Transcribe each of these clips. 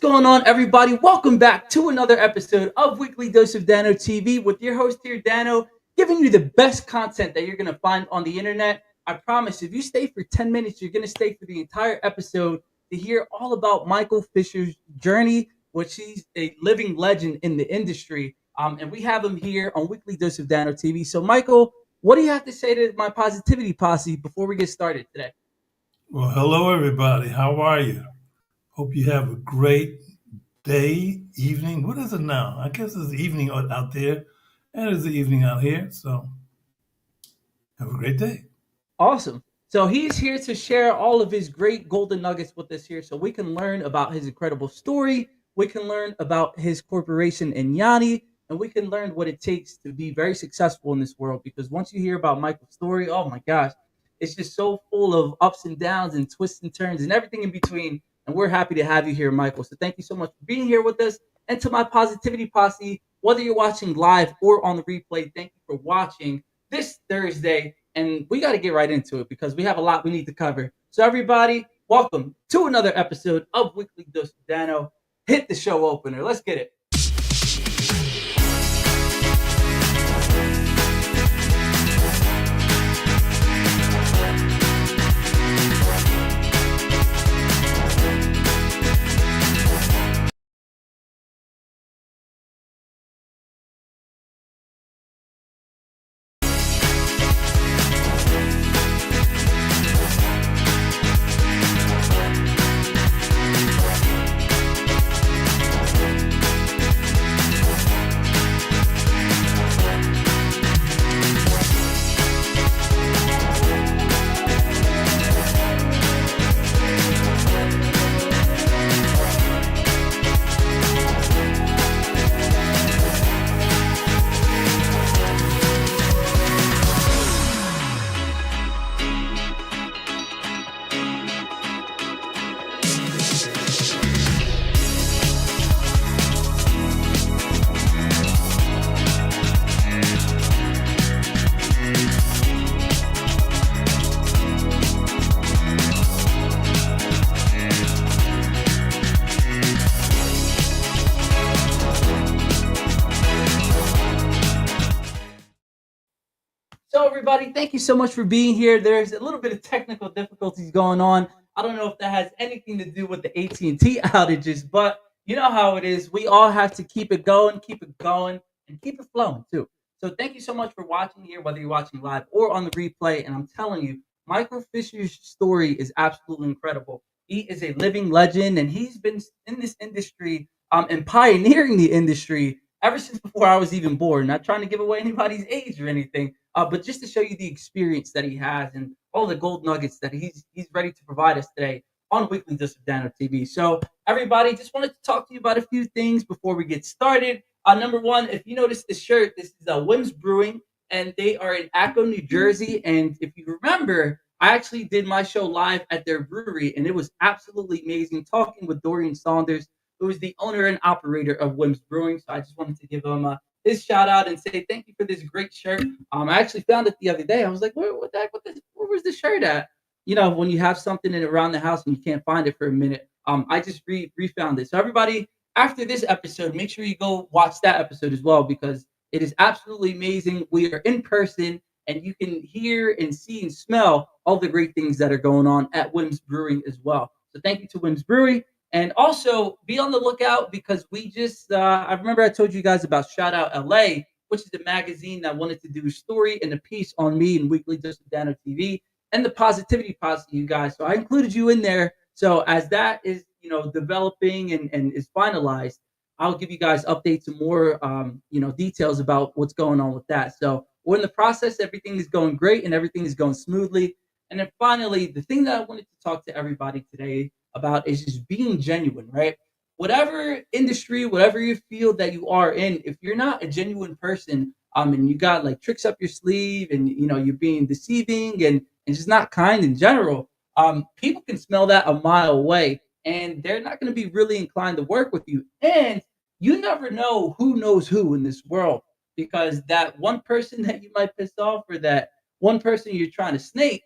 going on, everybody? Welcome back to another episode of Weekly Dose of Dano TV with your host here, Dano, giving you the best content that you're going to find on the internet. I promise if you stay for 10 minutes, you're going to stay for the entire episode to hear all about Michael Fisher's journey, which he's a living legend in the industry. And we have him here on Weekly Dose of Dano TV. So, Michael, what do you have to say to my positivity posse before we get started today? Well, hello, everybody. How are you? Hope you have a great day, evening. What is it now? I guess it's evening out there, and it's the evening out here. So have a great day. Awesome. So he's here to share all of his great golden nuggets with us here so we can learn about his incredible story. We can learn about his corporation Inyani, and we can learn what it takes to be very successful in this world. Because once you hear about Michael's story, oh my gosh, it's just so full of ups and downs and twists and turns and everything in between. And we're happy to have you here, Michael. So thank you so much for being here with us. And to my positivity posse, whether you're watching live or on the replay, thank you for watching this Thursday. And we got to get right into it because we have a lot we need to cover. So, everybody, welcome to another episode of Weekly Dose of Dano. Hit the show opener. Let's get it. So, everybody, thank you so much for being here. There's a little bit of technical difficulties going on. I don't know if that has anything to do with the AT&T outages, but you know how it is. We all have to keep it going, and keep it flowing too. So, thank you so much for watching here, whether you're watching live or on the replay. And I'm telling you, Michael Fisher's story is absolutely incredible. He is a living legend, and he's been in this industry and pioneering the industry ever since before I was even born. Not trying to give away anybody's age or anything, but just to show you the experience that he has and all the gold nuggets that he's ready to provide us today on Weekly Dose of Dano TV. So, everybody, just wanted to talk to you about a few things before we get started. Number one, if you notice the shirt, this is Wims Brewing, and they are in Acco, New Jersey. And if you remember, I actually did my show live at their brewery, and it was absolutely amazing talking with Dorian Saunders, who is the owner and operator of Wims Brewing. So I just wanted to give him his shout out and say thank you for this great shirt. I actually found it the other day. I was like, what the heck? Where was the shirt at? You know, when you have something in around the house and you can't find it for a minute. I just refound it. So, everybody, after this episode, make sure you go watch that episode as well because it is absolutely amazing. We are in person and you can hear and see and smell all the great things that are going on at Wims Brewing as well. So thank you to Wims Brewery. And also be on the lookout because we just, I remember I told you guys about Shout Out LA, which is a magazine that wanted to do a story and a piece on me in Weekly Dose of Dano TV and the positivity posse, you guys. So I included you in there. So as that is, developing and is finalized, I'll give you guys updates and more, details about what's going on with that. So we're in the process. Everything is going great and everything is going smoothly. And then finally, the thing that I wanted to talk to everybody today about is just being genuine, right? Whatever industry, whatever you field that you are in, if you're not a genuine person, and you got like tricks up your sleeve and you're being deceiving and just not kind in general, people can smell that a mile away and they're not going to be really inclined to work with you. And you never know who knows who in this world because that one person that you might piss off or that one person you're trying to snake,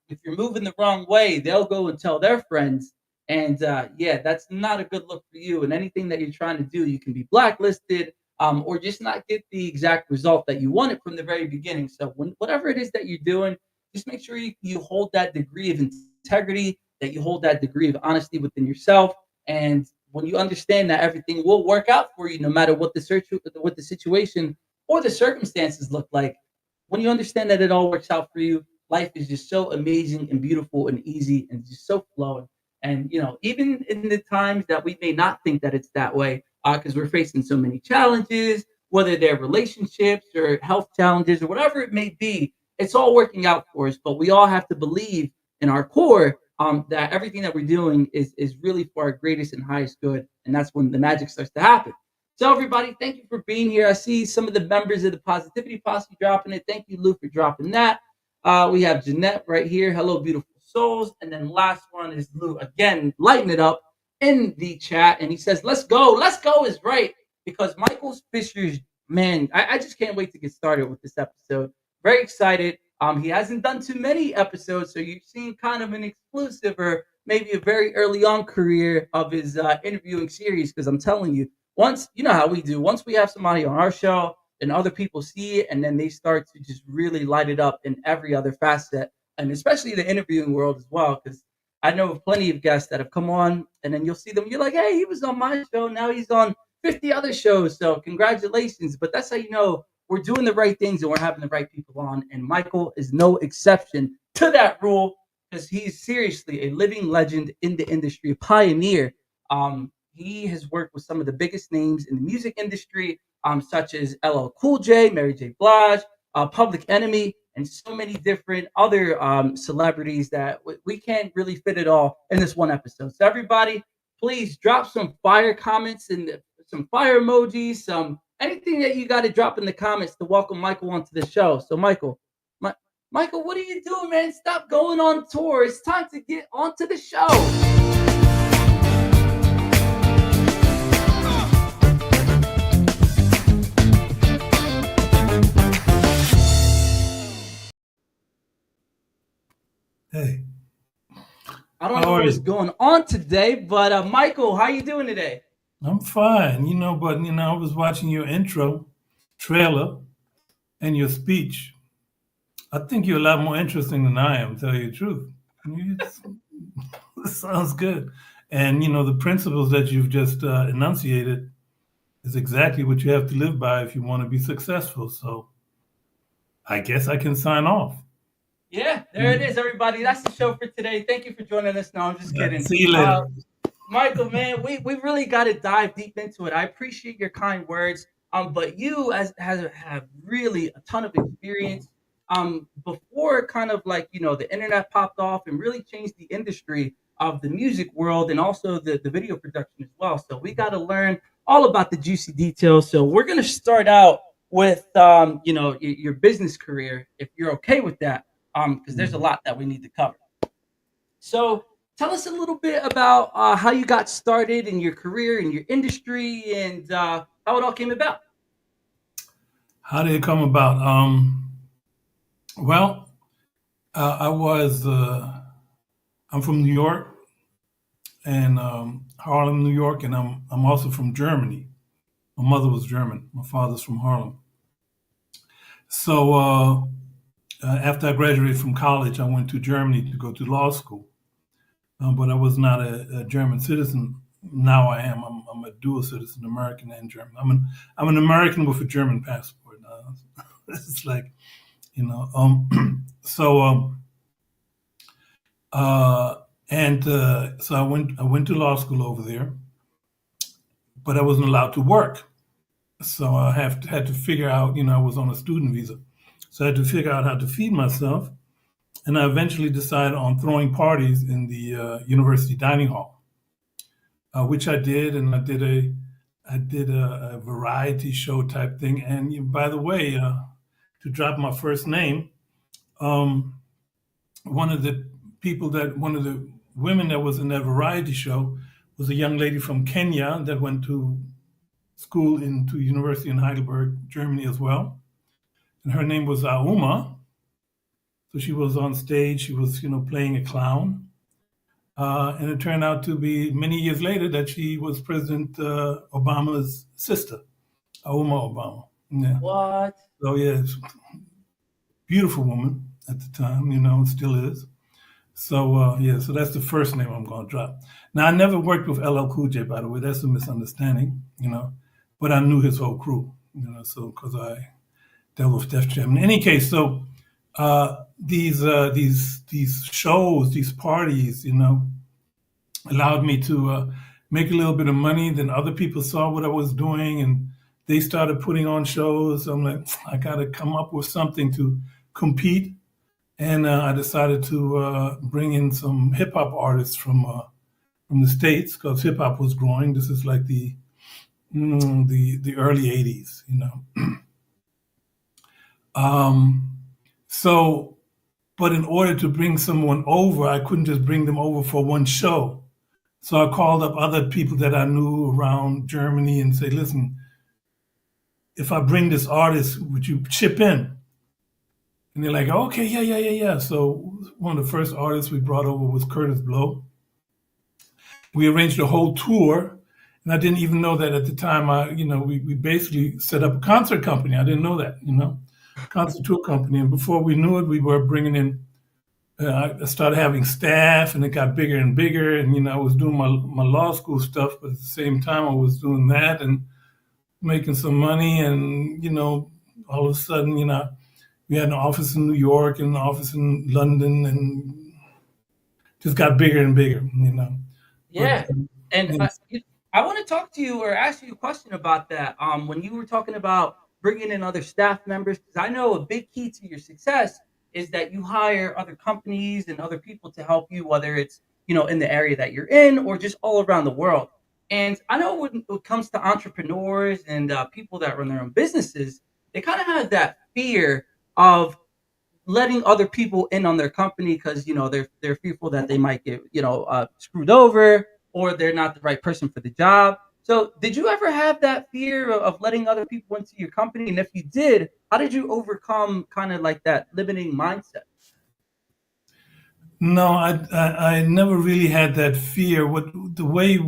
if you're moving the wrong way, they'll go and tell their friends, And yeah, that's not a good look for you. And anything that you're trying to do, you can be blacklisted, or just not get the exact result that you wanted from the very beginning. So whatever it is that you're doing, just make sure you hold that degree of integrity, that you hold that degree of honesty within yourself. And when you understand that everything will work out for you, no matter what the situation or the circumstances look like, when you understand that it all works out for you, life is just so amazing and beautiful and easy and just so flowing. And even in the times that we may not think that it's that way, because we're facing so many challenges, whether they're relationships or health challenges or whatever it may be, it's all working out for us. But we all have to believe in our core, that everything that we're doing is really for our greatest and highest good, and that's when the magic starts to happen. So everybody, thank you for being here. I see some of the members of the Positivity Posse dropping it. Thank you, Lou, for dropping that. We have Jeanette right here. Hello, beautiful souls. And then last one is Lou again, lighting it up in the chat. And he says, let's go. Let's go is right. Because Michael Fisher's, man, I just can't wait to get started with this episode. Very excited. He hasn't done too many episodes, so you're seeing kind of an exclusive or maybe a very early on career of his interviewing series. Because I'm telling you, once you know how we do, once we have somebody on our show, and other people see it, and then they start to just really light it up in every other facet, and especially the interviewing world as well. Because I know of plenty of guests that have come on, and then you'll see them. You're like, hey, he was on my show. Now he's on 50 other shows. So congratulations. But that's how you know we're doing the right things and we're having the right people on. And Michael is no exception to that rule because he's seriously a living legend in the industry, a pioneer. He has worked with some of the biggest names in the music industry, such as LL Cool J, Mary J. Blige, Public Enemy, and so many different other celebrities that we can't really fit it all in this one episode. So everybody, please drop some fire comments and some fire emojis, some anything that you got to drop in the comments to welcome Michael onto the show. So Michael, what are you doing, man? Stop going on tour. It's time to get onto the show. Hey, I don't know what's going on today, but Michael, how you doing today? I'm fine, but I was watching your intro trailer and your speech. I think you're a lot more interesting than I am, to tell you the truth. It sounds good. And, the principles that you've just enunciated is exactly what you have to live by if you want to be successful. So I guess I can sign off. Yeah, there it is, everybody. That's the show for today. Thank you for joining us. No, I'm just kidding. See you later. Michael, man, we really got to dive deep into it. I appreciate your kind words. But you have really a ton of experience. Before kind of like the internet popped off and really changed the industry of the music world and also the video production as well. So we got to learn all about the juicy details. So we're gonna start out with your business career, if you're okay with that, because there's a lot that we need to cover. So tell us a little bit about how you got started in your career, in your industry, and how it all came about. How did it come about? Well, I'm from New York and Harlem, New York, and I'm also from Germany. My mother was German. My father's from Harlem. So after I graduated from college, I went to Germany to go to law school. But I was not a German citizen. Now I am. I'm a dual citizen, American and German. I'm an American with a German passport. It's like, so so I went to law school over there, but I wasn't allowed to work. So I had to figure out. I was on a student visa, so I had to figure out how to feed myself. And I eventually decided on throwing parties in the university dining hall, which I did, and I did a variety show type thing. And by the way, to drop my first name, one of the women that was in that variety show was a young lady from Kenya that went to school to university in Heidelberg, Germany as well. And her name was Auma. So she was on stage. She was, playing a clown. And it turned out to be many years later that she was President Obama's sister, Uma Obama. Yeah. What? So yeah, it's a beautiful woman at the time, still is. So yeah, so that's the first name I'm going to drop. Now I never worked with LL Cool J, by the way. That's a misunderstanding. But I knew his whole crew, so because I dealt with Def Jam. In any case, so these shows, these parties, allowed me to make a little bit of money. Then other people saw what I was doing, and they started putting on shows. I'm like, I got to come up with something to compete. And I decided to bring in some hip hop artists from the states because hip hop was growing. This is like the early '80s. Um, so, but in order to bring someone over, I couldn't just bring them over for one show. So I called up other people that I knew around Germany and say, listen, if I bring this artist, would you chip in? And they're like, okay, yeah, yeah, yeah, yeah. So one of the first artists we brought over was Curtis Blow. We arranged a whole tour, and I didn't even know that at the time. We basically set up a concert company. I didn't know that, concert tour company. And before we knew it, we were bringing in. I started having staff, and it got bigger and bigger. And I was doing my law school stuff, but at the same time, I was doing that and making some money. And all of a sudden, we had an office in New York and an office in London, and just got bigger and bigger. Yeah, But and yes, I want to talk to you or ask you a question about that. When you were talking about bringing in other staff members, because I know a big key to your success is that you hire other companies and other people to help you, whether it's in the area that you're in or just all around the world. And I know when it comes to entrepreneurs and people that run their own businesses, they kind of have that fear of letting other people in on their company because they're fearful that they might get screwed over or they're not the right person for the job. So did you ever have that fear of letting other people into your company? And if you did, how did you overcome kind of like that limiting mindset? no, I never really had that fear. What the way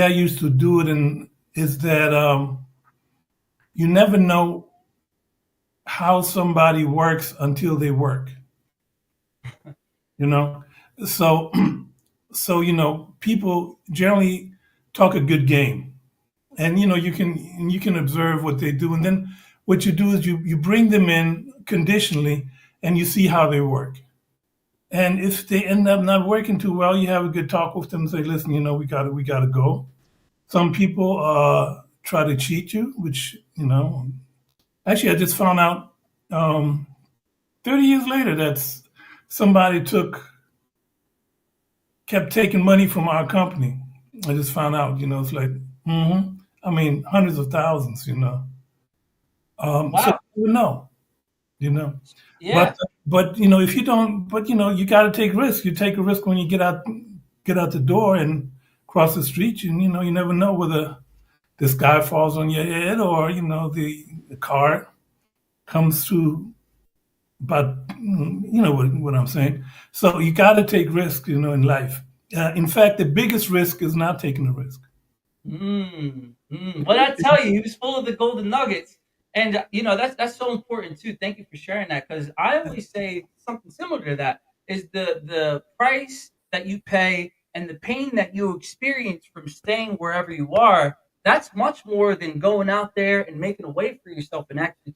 I used to do it, and is that you never know how somebody works until they work. You know, so people generally talk a good game, and you can observe what they do, and then what you do is you bring them in conditionally, and you see how they work. And if they end up not working too well, you have a good talk with them and say, listen, we gotta go. Some people try to cheat you, which actually I just found out 30 years later that somebody kept taking money from our company. I just found out, it's like, I mean, hundreds of thousands. So Wow. you never know, you know. But Yeah. if you don't, you got to take risks. You take a risk when you get out the door and cross the street. And you never know whether the sky falls on your head or the car comes through. But what I'm saying. So you got to take risks, in life. In fact, the biggest risk is not taking a risk. Well, I tell you, he was full of the golden nuggets, and that's so important too. Thank you for sharing that because I always say something similar to that is the price that you pay and the pain that you experience from staying wherever you are. That's much more than going out there and making a way for yourself and actually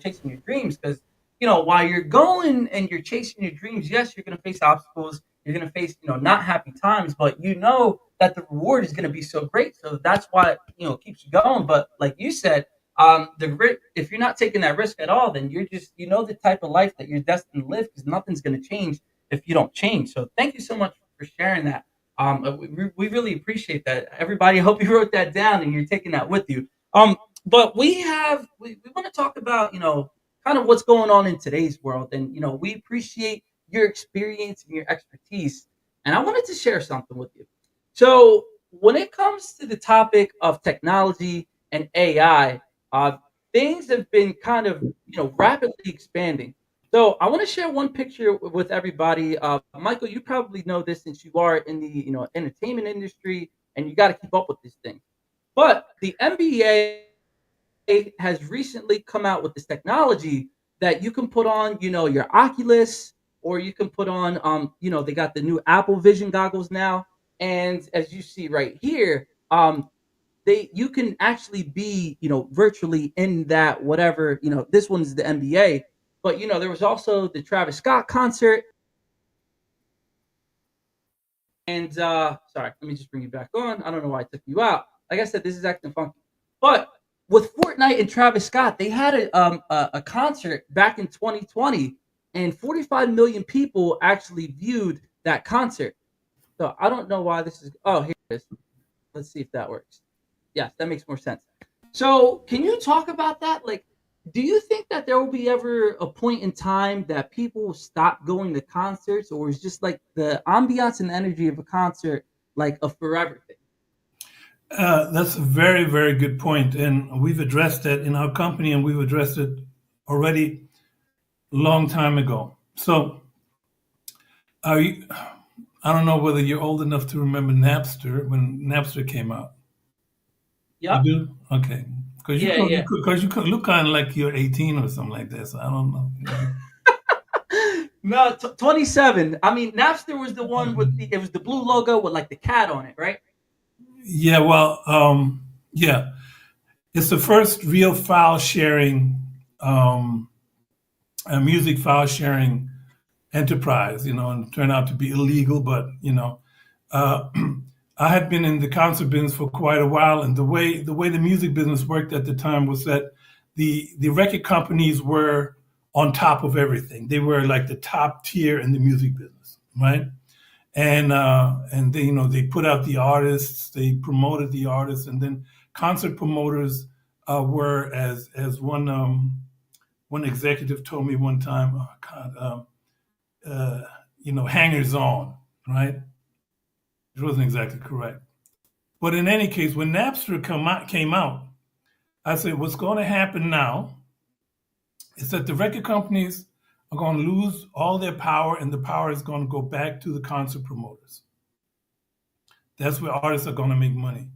chasing your dreams. Because while you're going and you're chasing your dreams, yes, you're going to face obstacles. You're going to face not happy times, but that the reward is going to be so great. So that's why it keeps you going. But like you said, if you're not taking that risk at all, then you're just the type of life that you're destined to live because nothing's going to change if you don't change. So thank you so much for sharing that. We really appreciate that. Everybody, I hope you wrote that down and you're taking that with you. But we want to talk about kind of what's going on in today's world, and we appreciate your experience and your expertise. And I wanted to share something with you. So when it comes to the topic of technology and AI, things have been kind of rapidly expanding. So I want to share one picture with everybody. Michael, you probably know this since you are in the entertainment industry and you got to keep up with these things. But the NBA has recently come out with this technology that you can put on, your Oculus, or you can put on, they got the new Apple Vision goggles now. And as you see right here, you can actually be, virtually in that whatever, this one's the NBA, but there was also the Travis Scott concert. And sorry, let me just bring you back on. I don't know why I took you out. Like I said, this is acting funky. But with Fortnite and Travis Scott, they had a concert back in 2020, and 45 million people actually viewed that concert. So I don't know why this is. Oh, here it is. Let's see if that works. Yes, that makes more sense. So, can you talk about that? Like, do you think that there will be ever a point in time that people will stop going to concerts, or is just like the ambiance and energy of a concert like a forever thing? That's a very, very good point, and we've addressed that in our company, and we've addressed it already a long time ago. So, are you, I don't know whether you're old enough to remember Napster when Napster came out. You Yep. do? Okay. Because Yeah, yeah. you could look kind of like you're 18 or something like that. So I don't know. No, 27. I mean, Napster was the one with it was the blue logo with like the cat on it, right? Yeah. Well. Yeah. It's the first real file sharing, music file sharing enterprise. And it turned out to be illegal, but uh, I had been in the concert business for quite a while, and the way the music business worked at the time was that the record companies were on top of everything. They were like the top tier in the music business, right? And they they put out the artists, they promoted the artists, and then concert promoters were as one executive told me one time, oh God, hangers on, right? It wasn't exactly correct. But in any case, when Napster came out, I said, what's going to happen now is that the record companies are going to lose all their power, and the power is going to go back to the concert promoters. That's where artists are going to make money.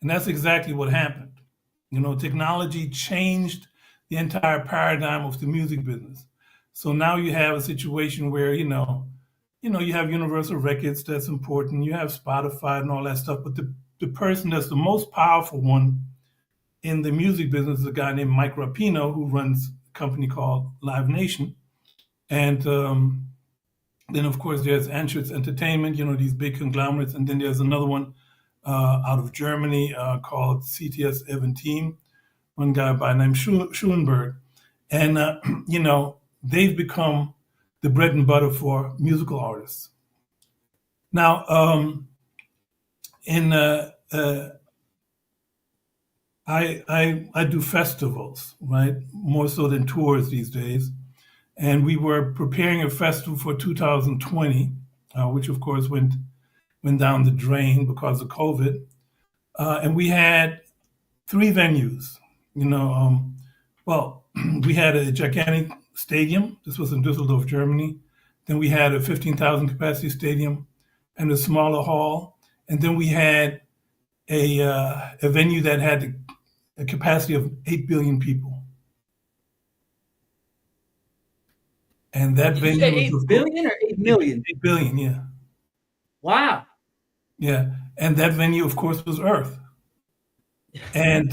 And that's exactly what happened. Technology changed the entire paradigm of the music business. So now you have a situation where, you have Universal Records, that's important. You have Spotify and all that stuff. But the person that's the most powerful one in the music business is a guy named Mike Rapino, who runs a company called Live Nation. And then, of course, there's Anschutz Entertainment, these big conglomerates. And then there's another one out of Germany called CTS Eventim, one guy by the name Schulenberg. And, they've become the bread and butter for musical artists. Now, in I do festivals, right? More so than tours these days. And we were preparing a festival for 2020, which of course went down the drain because of COVID. And we had three venues. Well, we had a gigantic stadium. This was in Düsseldorf, Germany. Then we had a 15,000 capacity stadium and a smaller hall. And then we had a venue that had a capacity of 8 billion people. And that Did you venue say was, 8 of course, billion or 8 million? 8 billion, yeah. Wow. Yeah. And that venue, of course, was Earth. And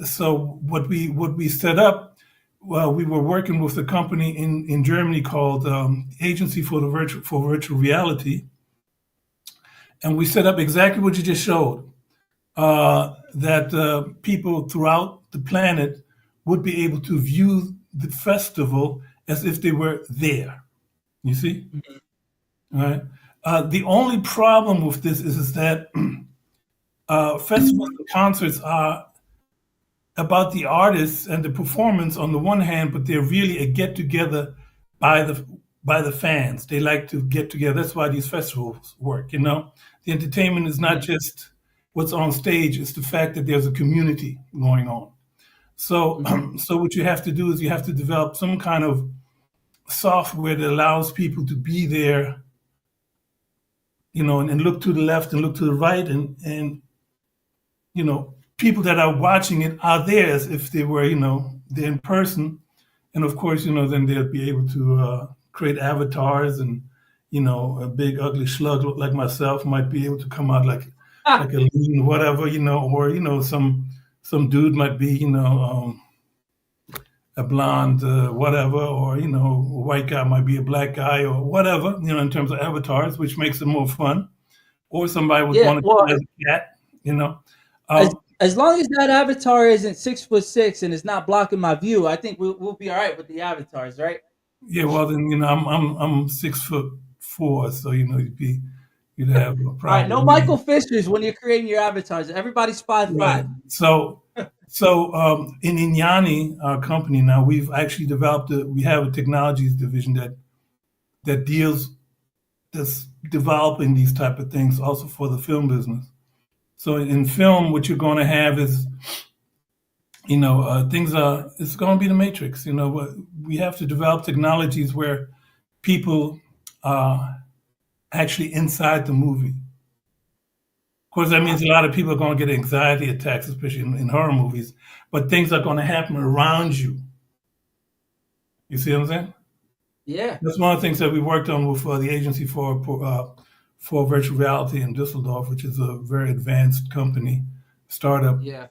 so what we set up, well, we were working with a company in Germany called Agency for Virtual Reality, and we set up exactly what you just showed. That people throughout the planet would be able to view the festival as if they were there. You see, Mhm. all right. The only problem with this is that festivals and concerts are about the artists and the performance on the one hand, but they're really a get together by the fans. They like to get together. That's why these festivals work. The entertainment is not Mhm. just what's on stage; it's the fact that there's a community going on. So, Mhm. so what you have to do is you have to develop some kind of software that allows people to be there, and look to the left and look to the right, and people that are watching it are there as if they were, they're in person. And of course, then they'll be able to create avatars, and a big ugly slug like myself might be able to come out like a lean whatever, or some dude might be, a blonde whatever, or a white guy might be a black guy or whatever, in terms of avatars, which makes it more fun. Or somebody would Yeah, want to well, play as a cat, as Um, as long as that avatar isn't 6'6" and it's not blocking my view, I think we'll be all right with the avatars, right? yeah, well then, I'm 6'4", so you'd have a All right, problem no with me. Michael Fishers when you're creating your avatars. Everybody's five Right. five. So in Inyani, our company now, we've actually developed we have a technologies division that deals that's developing these type of things also for the film business. So in film, what you're going to have is, things are, it's going to be the matrix. We have to develop technologies where people are actually inside the movie. Of course, that means a lot of people are going to get anxiety attacks, especially in horror movies, but things are going to happen around you. You see what I'm saying? Yeah, That's one of the things that we worked on with the agency for virtual reality in Düsseldorf, which is a very advanced company, startup. yeah,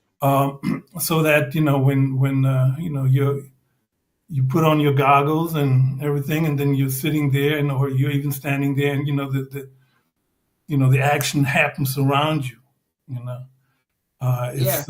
So that when you put on your goggles and everything, and then you're sitting there, or you're even standing there, and the action happens around you. You know, yeah. it's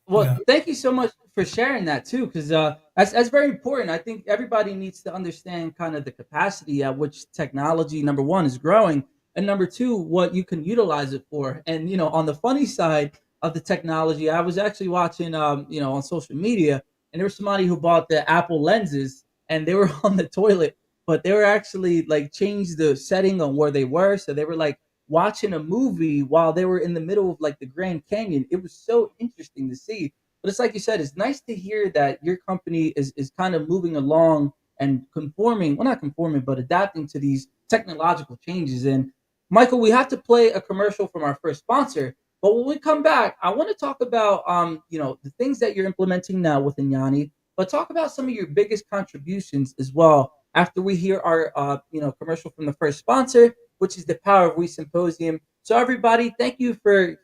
Well, yeah. thank you so much for sharing that too, because that's very important. I think everybody needs to understand kind of the capacity at which technology, number one, is growing, and number two, what you can utilize it for. And on the funny side of the technology, I was actually watching, on social media, and there was somebody who bought the Apple lenses, and they were on the toilet, but they were actually like changed the setting on where they were, so they were like watching a movie while they were in the middle of like the Grand Canyon. It was so interesting to see. But it's like you said, it's nice to hear that your company is kind of moving along and conforming, well, not conforming, but adapting to these technological changes. And Michael, we have to play a commercial from our first sponsor. But when we come back, I want to talk about the things that you're implementing now with Inyani, but talk about some of your biggest contributions as well after we hear our commercial from the first sponsor, which is the Power of We Symposium. So everybody, thank you for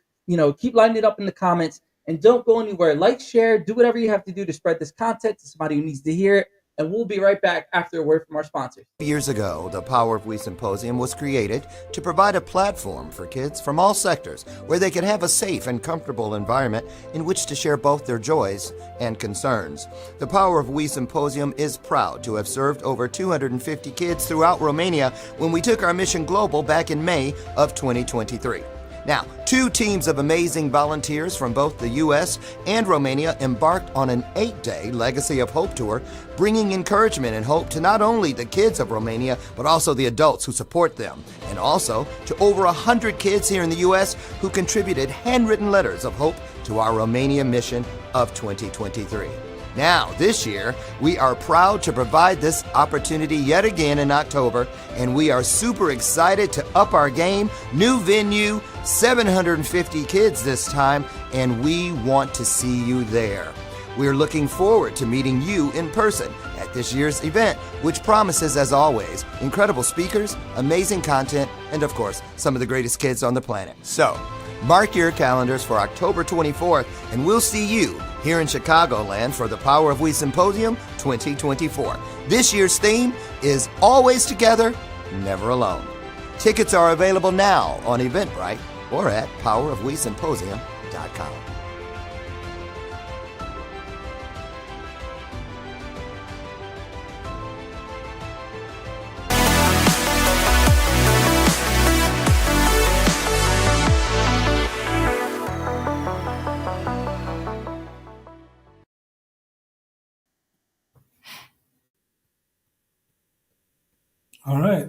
keep lining it up in the comments, and don't go anywhere. Like, share, do whatever you have to do to spread this content to somebody who needs to hear it. And we'll be right back after a word from our sponsors. Years ago, the Power of We Symposium was created to provide a platform for kids from all sectors where they could have a safe and comfortable environment in which to share both their joys and concerns. The Power of We Symposium is proud to have served over 250 kids throughout Romania when we took our mission global back in May of 2023. Now, 2 teams of amazing volunteers from both the U.S. and Romania embarked on an 8-day Legacy of Hope tour, bringing encouragement and hope to not only the kids of Romania, but also the adults who support them, and also to over 100 kids here in the U.S. who contributed handwritten letters of hope to our Romania mission of 2023. Now, this year, we are proud to provide this opportunity yet again in October, and we are super excited to up our game. New venue, 750 kids this time, and we want to see you there. We're looking forward to meeting you in person at this year's event, which promises, as always, incredible speakers, amazing content, and of course, some of the greatest kids on the planet. So, mark your calendars for October 24th, and we'll see you here in Chicagoland for the Power of We Symposium 2024. This year's theme is Always Together, Never Alone. Tickets are available now on Eventbrite or at powerofwesymposium.com. All right.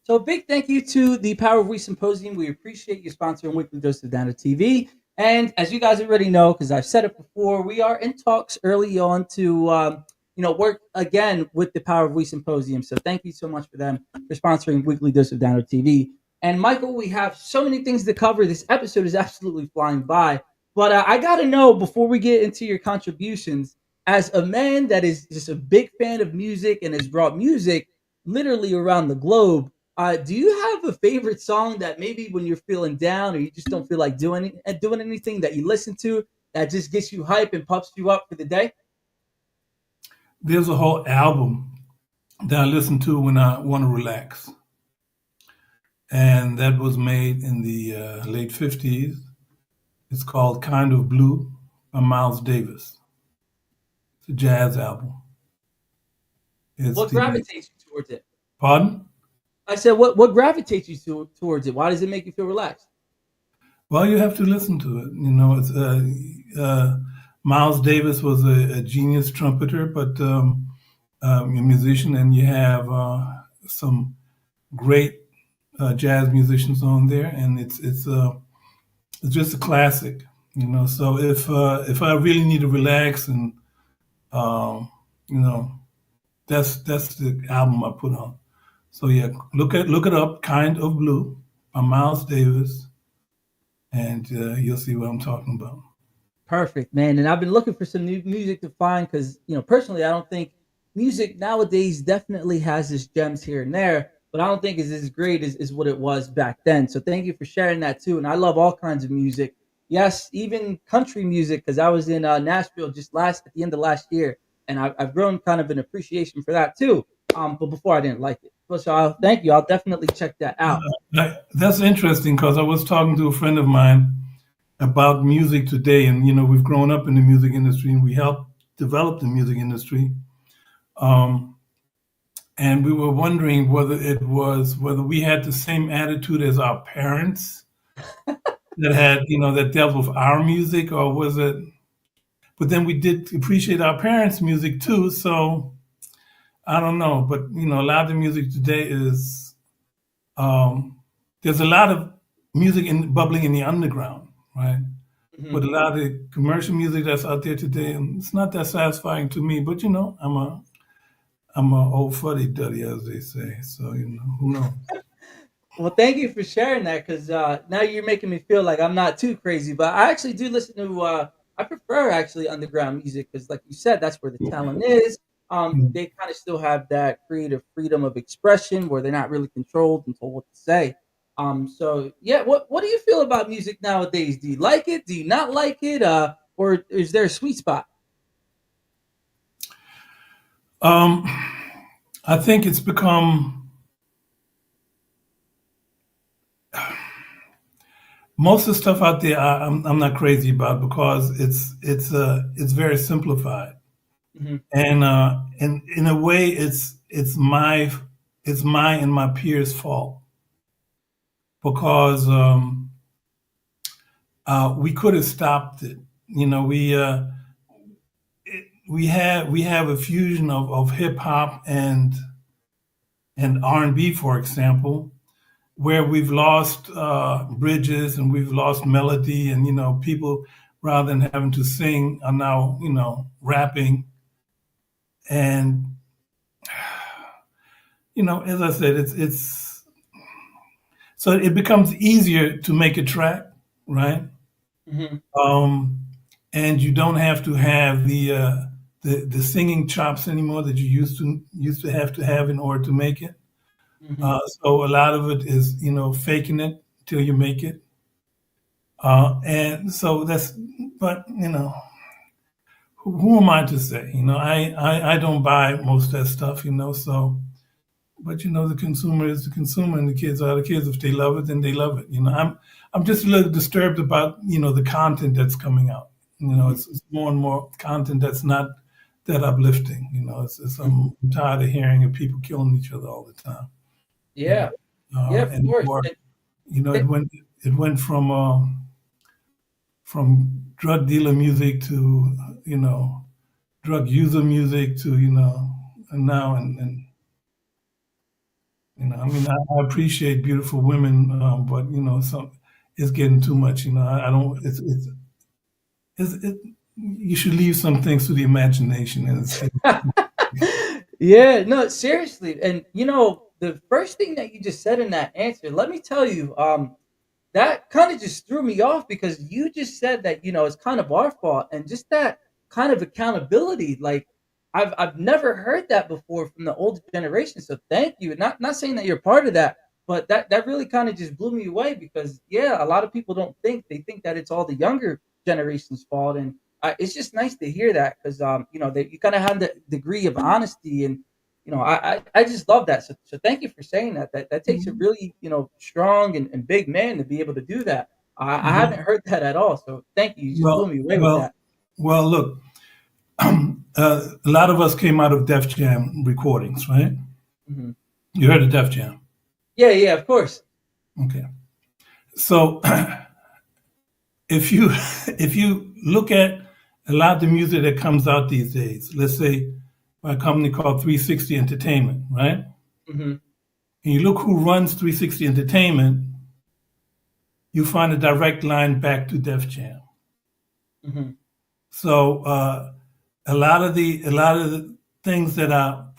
So a big thank you to the Power of We Symposium. We appreciate you sponsoring Weekly Dose of Dano TV. And as you guys already know, because I've said it before, we are in talks early on to work again with the Power of We Symposium. So thank you so much for them for sponsoring Weekly Dose of Dano TV. And Michael, we have so many things to cover. This episode is absolutely flying by. But I got to know before we get into your contributions, as a man that is just a big fan of music and has brought music literally around the globe, do you have a favorite song that maybe when you're feeling down or you just don't feel like doing anything that you listen to that just gets you hype and puffs you up for the day? There's a whole album that I listen to when I want to relax, and that was made in the late '50s. It's called "Kind of Blue" by Miles Davis. It's a jazz album. It's What the gravitates you towards it? pardon. I said, what gravitates you towards it? Why does it make you feel relaxed? Well, you have to listen to it. It's Miles Davis was a genius trumpeter, but a musician, and you have some great jazz musicians on there, and it's just a classic. So if I really need to relax, and um, you know, that's the album I put on. So yeah, look it up, "Kind of Blue" by Miles Davis, and you'll see what I'm talking about. Perfect, man. And I've been looking for some new music to find because, personally, I don't think music nowadays definitely has its gems here and there, but I don't think it's as great as what it was back then. So thank you for sharing that too. And I love all kinds of music. Yes, even country music because I was in Nashville just last at the end of last year, and I've grown kind of an appreciation for that too. But before I didn't like it. So thank you. I'll definitely check that out. That's interesting because I was talking to a friend of mine about music today, and we've grown up in the music industry, and we helped develop the music industry. Um, and we were wondering whether we had the same attitude as our parents that dealt with our music, or was it? But then we did appreciate our parents' music too. So I don't know, but a lot of the music today is um, there's a lot of music bubbling in the underground, right? Mhm. But a lot of the commercial music that's out there today, it's not that satisfying to me. But I'm a old fuddy duddy, as they say. So who knows? Well, thank you for sharing that because now you're making me feel like I'm not too crazy. But I actually do listen to. I prefer actually underground music because, like you said, that's where the talent is. They kind of still have that creative freedom of expression where they're not really controlled and told what to say. So yeah, what do you feel about music nowadays? Do you like it? Do you not like it? Or is there a sweet spot? Um, I think it's become most of the stuff out there. I'm not crazy about because it's very simplified, Hmm. and in a way it's my and my peers' fault because we could have stopped it. We have a fusion of hip hop and R&B, for example, where we've lost bridges and we've lost melody, and people rather than having to sing are now rapping, and as I said, it's so it becomes easier to make a track, right? Hmm. Um, and you don't have to have the singing chops anymore that you used to have in order to make it. Hmm. So a lot of it is faking it till you make it. And so but who am I to say? I don't buy most of that stuff. So, but the consumer is the consumer, and the kids are the kids. If they love it, then they love it. I'm just a little disturbed about the content that's coming out. It's more and more content that's not that uplifting. I'm tired of hearing of people killing each other all the time. You Yeah, yeah, of and course. or it went from drug dealer music to drug user music to and now and I mean I appreciate beautiful women, but some it's getting too much. I don't. It's it. You should leave some things to the imagination, and it's getting. Yeah, no, seriously. And the first thing that you just said in that answer, let me tell you, that kind of just threw me off because you just said that, it's kind of our fault and just that kind of accountability. Like I've never heard that before from the older generation. So thank you. Not saying that you're part of that, but that really kind of just blew me away because yeah, a lot of people don't think they think that it's all the younger generation's fault. And it's just nice to hear that because that you kind of have the degree of honesty and I just love that. So thank you for saying that. That takes a really, strong and big man to be able to do that. I haven't Mhm. heard that at all. So thank you. You just blew Well, me away with well, that. well. Look, a lot of us came out of Def Jam recordings, right? Hmm. You heard of Def Jam, Yeah, yeah, of course. okay? So if you if you look at a lot of the music that comes out these days, let's say by a company called 360 Entertainment, right? Hmm. And you look who runs 360 Entertainment, you find a direct line back to Def Jam. Hmm. So a lot of the things that are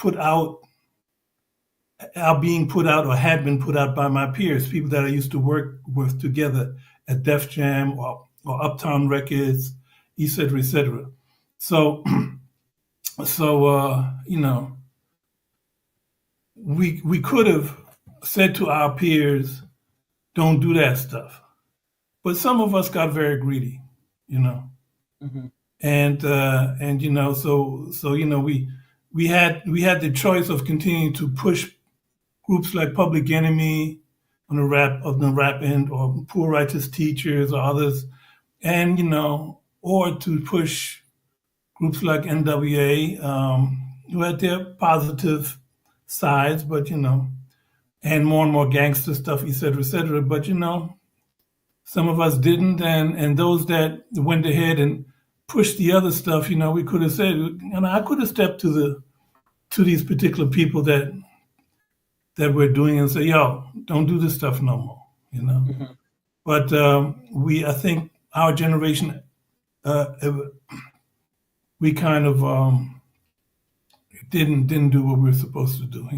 being put out or had been put out by my peers, people that I used to work with together at Def Jam or Uptown Records, et cetera, et cetera. So we could have said to our peers, don't do that stuff. But some of us got very greedy, you know. Hmm. And we had the choice of continuing to push groups like Public Enemy on the rap end, or Poor Righteous Teachers or others, and or to push groups like NWA, who had their positive sides, but and more gangster stuff, et cetera, et cetera. But some of us didn't, and those that went ahead and pushed the other stuff, we could have said, I could have stepped to these particular people that we're doing and say, yo, don't do this stuff no more. Hmm. But I think our generation, uh, we kind of didn't do what we were supposed to do.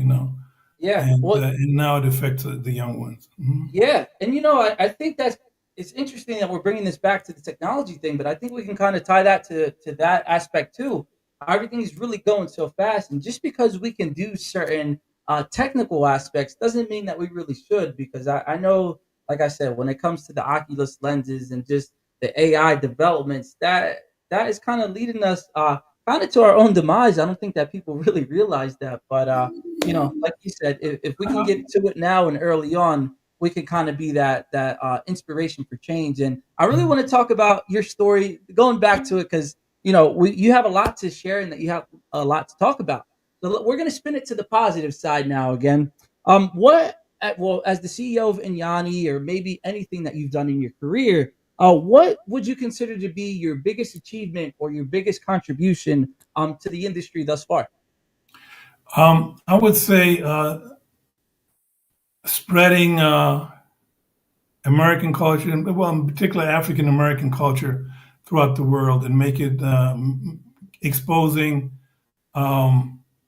Yeah. Well, And now it affects the young ones. Mhm. yeah, and I think that's it's interesting that we're bringing this back to the technology thing, but I think we can kind of tie that to that aspect too. Everything is really going so fast, and just because we can do certain technical aspects doesn't mean that we really should. Because I know, like I said, when it comes to the Oculus lenses and just the AI developments, that is kind of leading us kind of to our own demise. I don't think that people really realize that, but like you said, if we can get to it now and early on, we can kind of be that inspiration for change. And I really want to talk about your story, going back to it, because you have a lot to share and that you have a lot to talk about. So we're going to spin it to the positive side now again. Well, as the CEO of Inyani, or maybe anything that you've done in your career, what would you consider to be your biggest achievement or your biggest contribution to the industry thus far? I would say spreading American culture, and well, in particular African American culture, throughout the world, and make it exposing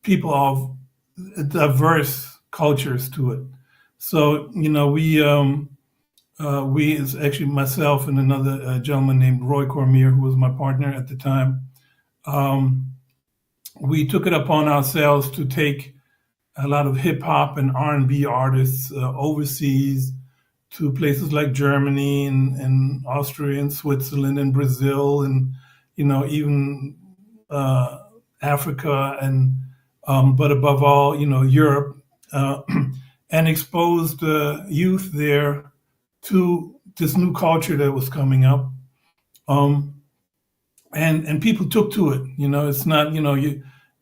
people of diverse cultures to it. So we is actually myself and another gentleman named Roy Cormier, who was my partner at the time. Um, we took it upon ourselves to take a lot of hip hop and R&B artists overseas to places like Germany and Austria and Switzerland and Brazil, and even uh, Africa, and but above all Europe, uh, and exposed youth there to this new culture that was coming up. Um, and people took to it. It's not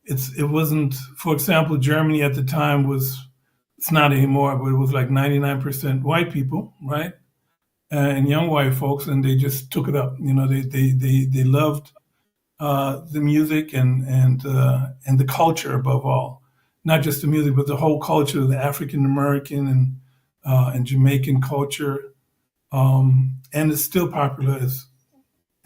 it wasn't, for example, Germany at the time was, it's not anymore, but it was like 99% white people, right? And young white folks, and they just took it up. They loved the music and the culture above all, not just the music, but the whole culture, the African American and Jamaican culture, and it's still popular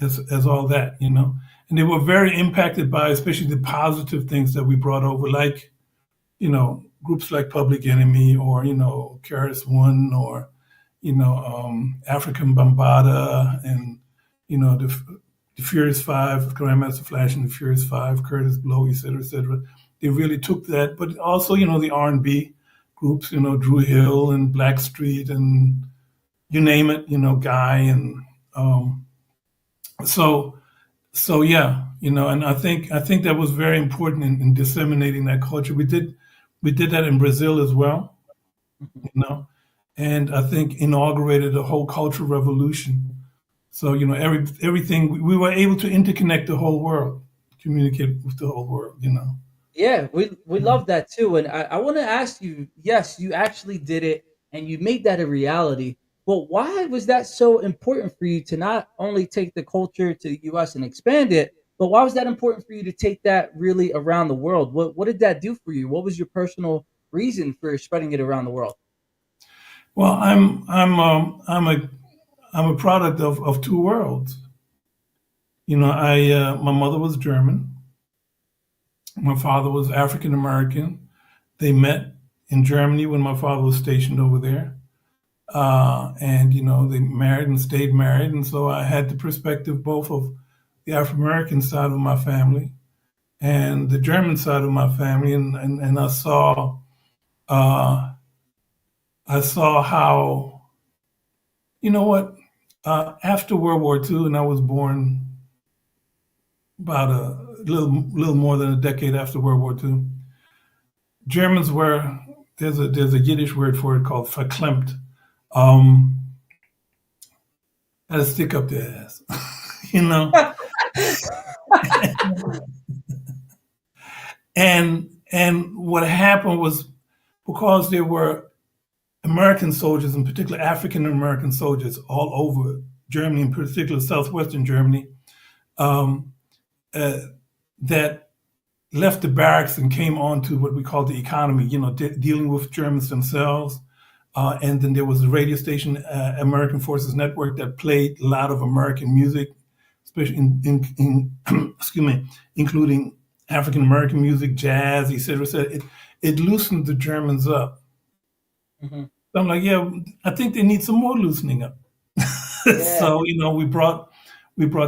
as all that. And they were very impacted by, especially the positive things that we brought over, like groups like Public Enemy or Keras One or African Bambaataa and the Furious Five, Grandmaster Flash and the Furious Five, Curtis Blow, et cetera, et cetera. They really took that, but also the R&B groups, Drew Hill and Blackstreet and you name it, Guy and um, so yeah, and I think that was very important in disseminating that culture. We did that in Brazil as well, Mhm. you know, and I think inaugurated a whole cultural revolution. So everything we were able to interconnect the whole world, communicate with the whole world. Yeah, we love that too. And I want to ask you, yes, you actually did it and you made that a reality. But why was that so important for you to not only take the culture to the US and expand it, but why was that important for you to take that really around the world? What did that do for you? What was your personal reason for spreading it around the world? Well, I'm a product of two worlds. I my mother was German, my father was African American. They met in Germany when my father was stationed over there. And they married and stayed married, and so I had the perspective both of the African American side of my family and the German side of my family, and uh, I saw how what after World War II, and I was born about a little more than a decade after World War II. Germans were there's a Yiddish word for it called verklempt. Um, had to stick up their ass, you know. And what happened was because there were American soldiers, in particular African American soldiers, all over Germany, in particular southwestern Germany, um, uh, that left the barracks and came on to what we call the economy, dealing with Germans themselves. And then there was a radio station, American Forces Network, that played a lot of American music, especially in excuse me, including African American music, jazz, et cetera, et cetera. It loosened the Germans up. Mhm. So I'm like, yeah, I think they need some more loosening up. Yeah. So we brought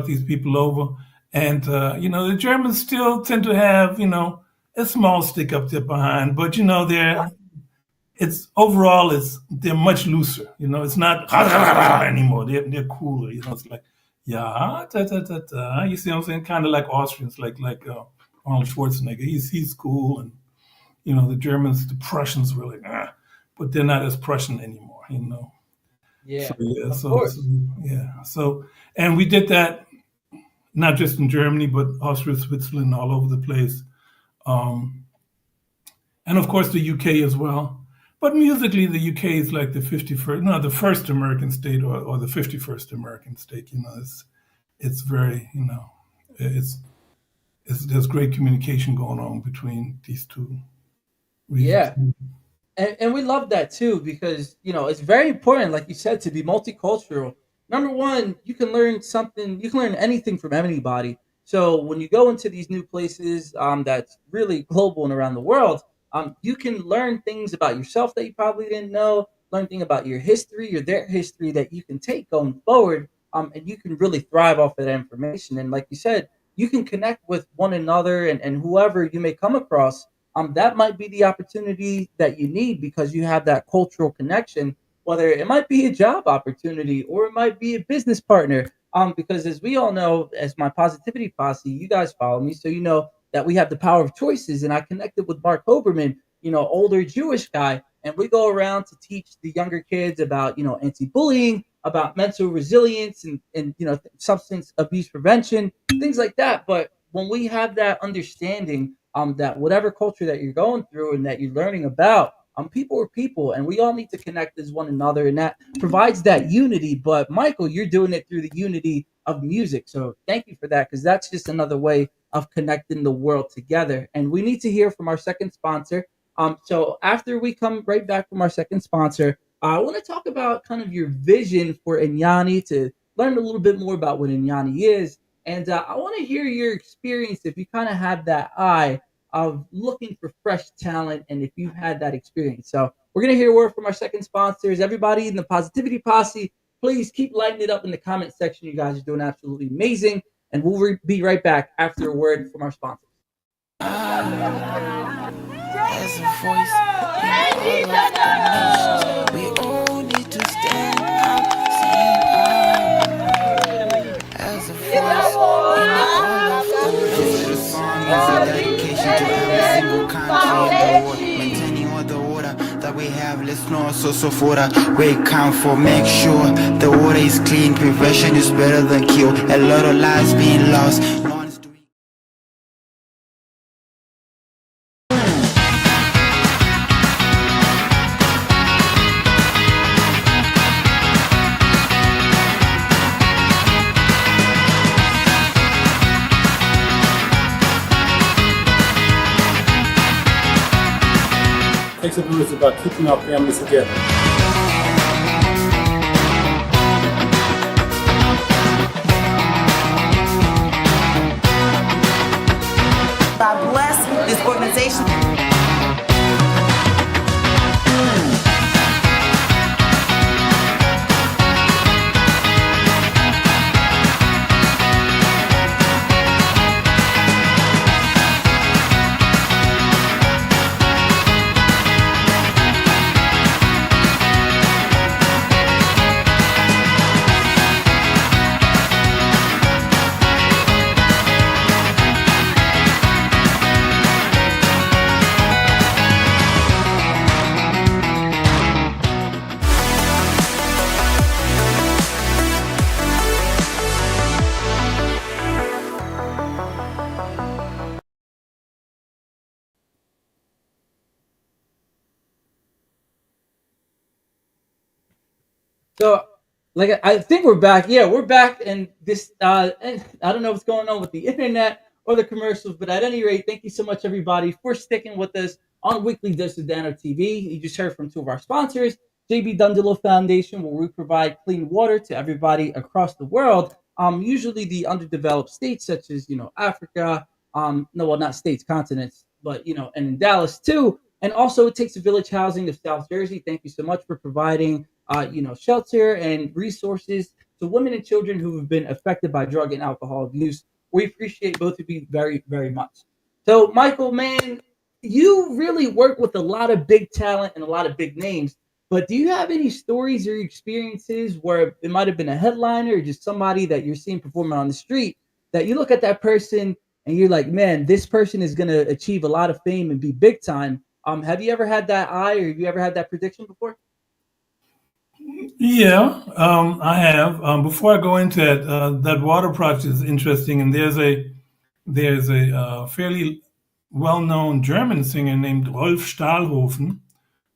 these people over, and the Germans still tend to have a small stick up their behind, but they're much looser. It's not anymore. They're cooler. It's like yeah, da, da, da, da. You see what I'm saying? Kind of like Austrians, like Arnold Schwarzenegger. He's cool, and the Germans, the Prussians were like but they're not as Prussian anymore. So Yeah. yeah, Of so course. yeah, and we did that not just in Germany, but Austria, Switzerland, all over the place, um, and of course the UK as well. But musically, the UK is like the 51st, no, the first American state, or the 51st American state. It's very, it's, there's great communication going on between these two regions. Yeah. And we love that too because it's very important, like you said, to be multicultural. Number one, you can learn something, you can learn anything from anybody. So when you go into these new places, that's really global and around the world, you can learn things about yourself that you probably didn't know, learn things about your history or their history that you can take going forward, and you can really thrive off of that information. And like you said, you can connect with one another and whoever you may come across, that might be the opportunity that you need because you have that cultural connection, whether it might be a job opportunity or it might be a business partner. Because as we all know, as my positivity posse, you guys follow me, so you know that we have the power of choices. And I connected with Mark Hoberman, older Jewish guy, and we go around to teach the younger kids about, anti-bullying, about mental resilience, and substance abuse prevention, things like that. But when we have that understanding, that whatever culture that you're going through and that you're learning about, people are people, and we all need to connect as one another, and that provides that unity. But Michael, you're doing it through the unity of music, so thank you for that because that's just another way of connecting the world together. And we need to hear from our second sponsor. So after we come right back from our second sponsor, I want to talk about kind of your vision for Inyani, to learn a little bit more about what Inyani is, and I want to hear your experience if you kind of have that eye, of looking for fresh talent and if you've had that experience. So we're going to hear a word from our second sponsors. Everybody in the Positivity Posse, please keep lighting it up in the comment section. You guys are doing absolutely amazing. And we'll be right back after a word from our sponsors. As a voice, we all need to stand up, as a voice, this song is a dedication to every single country in the world, maintaining all the water that we have. Let's know so water we count for. Make sure the water is clean. Prevention is better than cure. A lot of lives being lost. No one's doing. Flexible is about keeping our families together. God bless this organization. So, like, I think we're back. Yeah, we're back. And this, and I don't know what's going on with the internet or the commercials, but at any rate, thank you so much, everybody, for sticking with us on Weekly Dose of Dano TV. You just heard from two of our sponsors, JB Dundalo Foundation, where we provide clean water to everybody across the world. Usually the underdeveloped states, such as Africa. No, well, not states, continents, but and in Dallas too. And also, it takes a village housing of South Jersey. Thank you so much for providing shelter and resources to women and children who have been affected by drug and alcohol abuse. We appreciate both of you very, very much. So, Michael, man, you really work with a lot of big talent and a lot of big names. But do you have any stories or experiences where it might have been a headliner or just somebody that you're seeing performing on the street that you look at that person and you're like, man, this person is going to achieve a lot of fame and be big time? Have you ever had that eye or have you ever had that prediction before? Yeah, I have. Before I go into that, that water project is interesting, and there's a fairly well-known German singer named Rolf Stahlhofen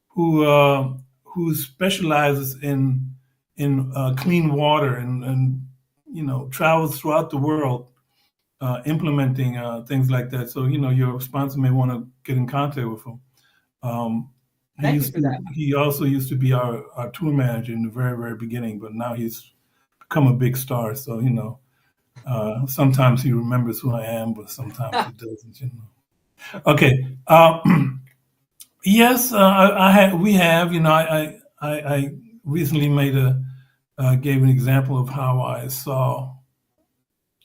who specializes in clean water and travels throughout the world implementing things like that. So your sponsor may want to get in contact with him. He also used to be our tour manager in the very, very beginning, but now he's become a big star. So, sometimes he remembers who I am, but sometimes he doesn't, Okay. Yes, we have, I recently gave an example of how I saw,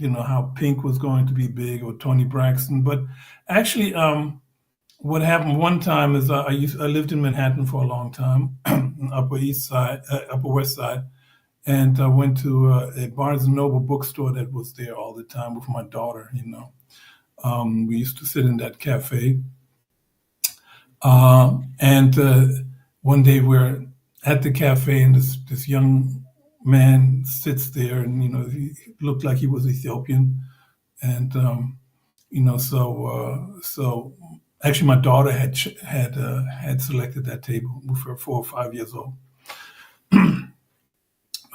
how Pink was going to be big or Toni Braxton, but actually, what happened one time is I lived in Manhattan for a long time, Upper West Side, and I went to a Barnes and Noble bookstore that was there all the time with my daughter. We used to sit in that cafe, and one day we're at the cafe, and this young man sits there, and he looked like he was Ethiopian, and so. Actually, my daughter had selected that table with her 4 or 5 years old.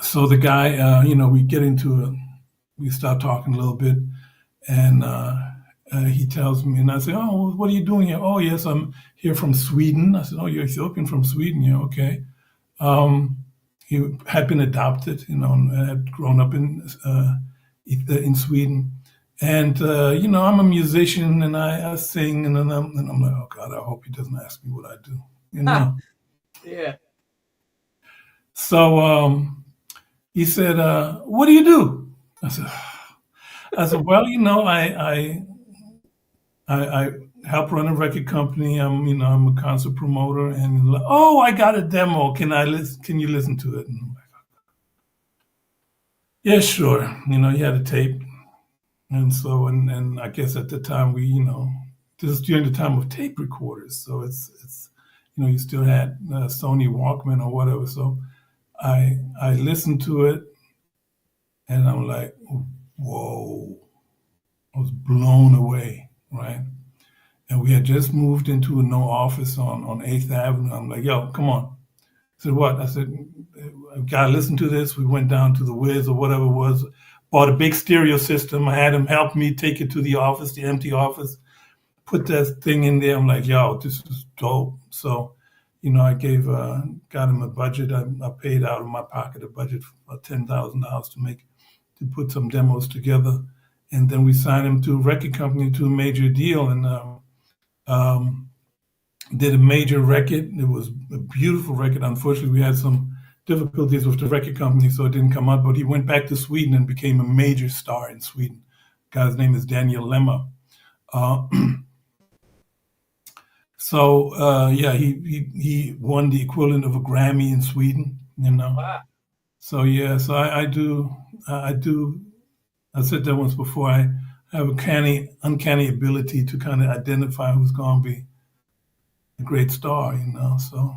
So the guy, we start talking a little bit, and he tells me, and I say, "Oh, what are you doing here?" "Oh, yes, I'm here from Sweden." I said, "Oh, you're Ethiopian from Sweden? Yeah, okay." He had been adopted, and had grown up in Sweden. And I'm a musician and I sing, and I'm like, oh God, I hope he doesn't ask me what I do. Yeah. So he said, "What do you do?" I said, well, I help run a record company. I'm a concert promoter, and oh, I got a demo. Can you listen to it? And I'm like, yeah, sure. He had a tape, and so and I guess at the time this is during the time of tape recorders, so it's you still had Sony Walkman or whatever. So I listened to it, and I'm like, whoa, I was blown away, right? And we had just moved into a no office on 8th Avenue. I'm like, yo, come on. I said, what? I said, gotta listen to this. We went down to the Wiz or whatever it was, bought a big stereo system. I had him help me take it to the office, the empty office, put that thing in there. I'm like, yo, this is dope. So, I got him a budget. I paid out of my pocket a budget for about $10,000 to put some demos together. And then we signed him to a record company to a major deal. And, did a major record. It was a beautiful record. Unfortunately, we had some difficulties with the record company, so it didn't come out. But he went back to Sweden and became a major star in Sweden. The guy's name is Daniel Lemma. He won the equivalent of a Grammy in Sweden. Wow. So I do. I said that once before. I have a uncanny ability to kind of identify who's going to be a great star, so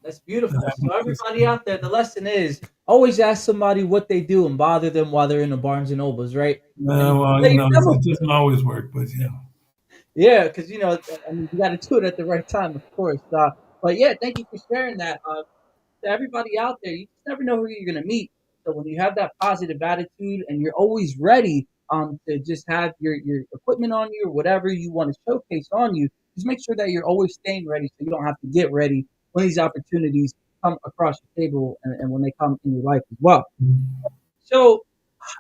That's beautiful. So everybody out there, the lesson is always ask somebody what they do and bother them while they're in the Barnes and Nobles, right? it doesn't always work, but yeah. Yeah, because you got to do it at the right time, of course. But yeah, thank you for sharing that. To everybody out there, you just never know who you're gonna meet. So when you have that positive attitude and you're always ready to just have your equipment on you or whatever you want to showcase on you, just make sure that you're always staying ready so you don't have to get ready when these opportunities come across your table and when they come in your life as well. So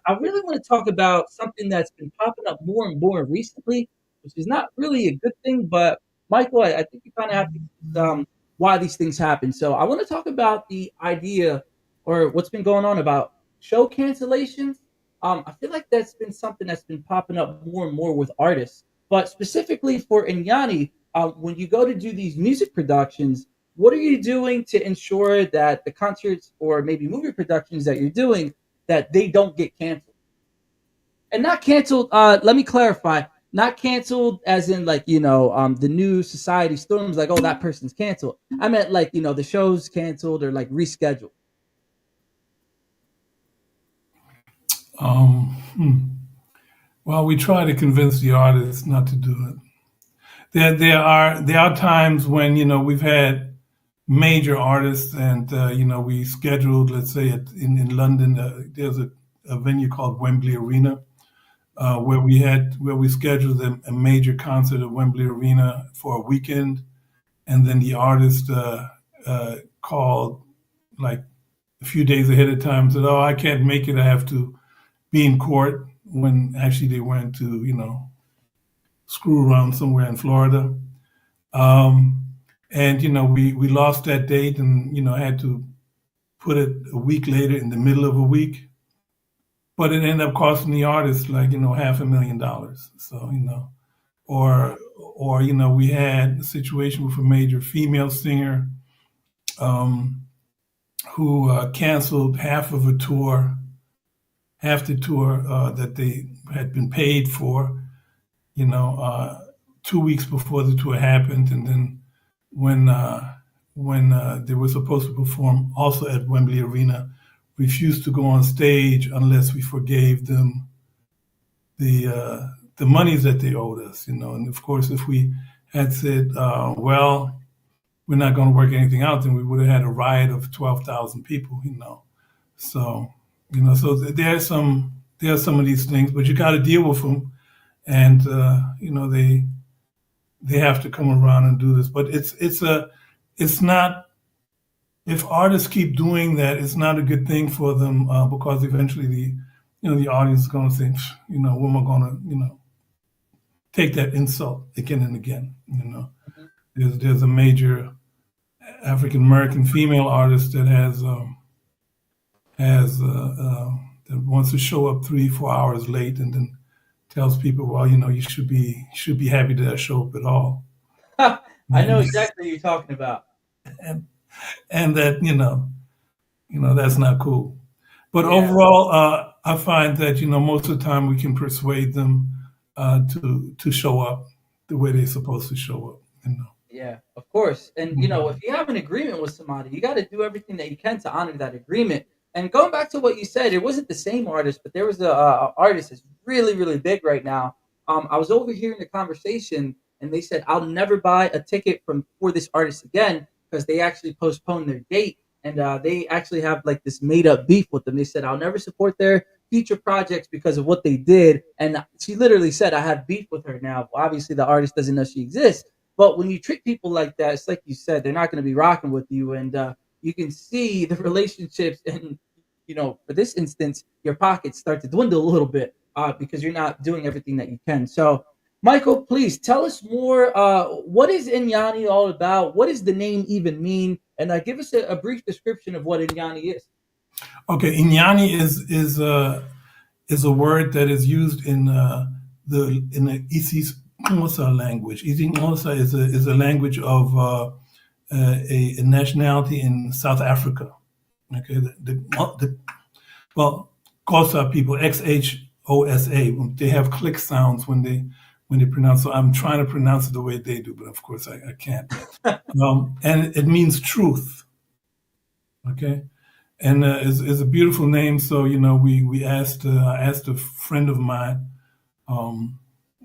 I really want to talk about something that's been popping up more and more recently, which is not really a good thing. But Michael, I think you kind of have to why these things happen. So I want to talk about the idea or what's been going on about show cancellations. I feel like that's been something that's been popping up more and more with artists, but specifically for Inyani, when you go to do these music productions, what are you doing to ensure that the concerts or maybe movie productions that you're doing that they don't get canceled? And not canceled. Let me clarify. Not canceled as in like the new society storms like, oh, that person's canceled. I meant like the show's canceled or like rescheduled. Well, we try to convince the artists not to do it. There are times when we've had major artists and we scheduled, let's say in London, there's a venue called Wembley Arena. Where we scheduled a major concert at Wembley Arena for a weekend, and then the artist called like a few days ahead of time, said, "Oh, I can't make it. I have to be in court." When actually they went to screw around somewhere in Florida, and we lost that date, and had to put it a week later in the middle of a week. But it ended up costing the artist like $500,000. So or we had a situation with a major female singer who canceled half the tour that they had been paid for. 2 weeks before the tour happened, and then when they were supposed to perform also at Wembley Arena, refused to go on stage unless we forgave them the monies that they owed us, And of course, if we had said, well, we're not going to work anything out, then we would have had a riot of 12,000 people, So, so there are some of these things, but you got to deal with them, and they have to come around and do this. But it's not. If artists keep doing that, it's not a good thing for them because eventually the audience is going to say, when am I going to, take that insult again and again? Mhm. There's a major African American female artist that that wants to show up 3-4 hours late and then tells people, well, you should be happy that I show up at all, I know and exactly what you're talking about. and, and that that's not cool. But Yeah. overall, I find that most of the time we can persuade them to show up the way they're supposed to show up. Yeah, of course. And Mhm. if you have an agreement with somebody, you got to do everything that you can to honor that agreement. And going back to what you said, it wasn't the same artist, but there was a artist that's really, really big right now. I was overhearing the conversation, and they said, "I'll never buy a ticket for this artist again because they actually postponed their date, and they actually have like this made up beef with them." They said, "I'll never support their future projects because of what they did." And she literally said, "I have beef with her now." Well, obviously, the artist doesn't know she exists. But when you treat people like that, it's like you said, they're not going to be rocking with you, and you can see the relationships. And for this instance, your pockets start to dwindle a little bit because you're not doing everything that you can. So, Michael, please tell us more. What is Inyani all about? What does the name even mean? And give us a brief description of what Inyani is. Okay, Inyani is a word that is used in the Isisi language. Isisi is a language of a nationality in South Africa. Okay, well, Xhosa people, Xhosa, they have click sounds when they pronounce. So I'm trying to pronounce it the way they do, but of course I can't. And it means truth. Okay, and is a beautiful name. So we asked. I asked a friend of mine,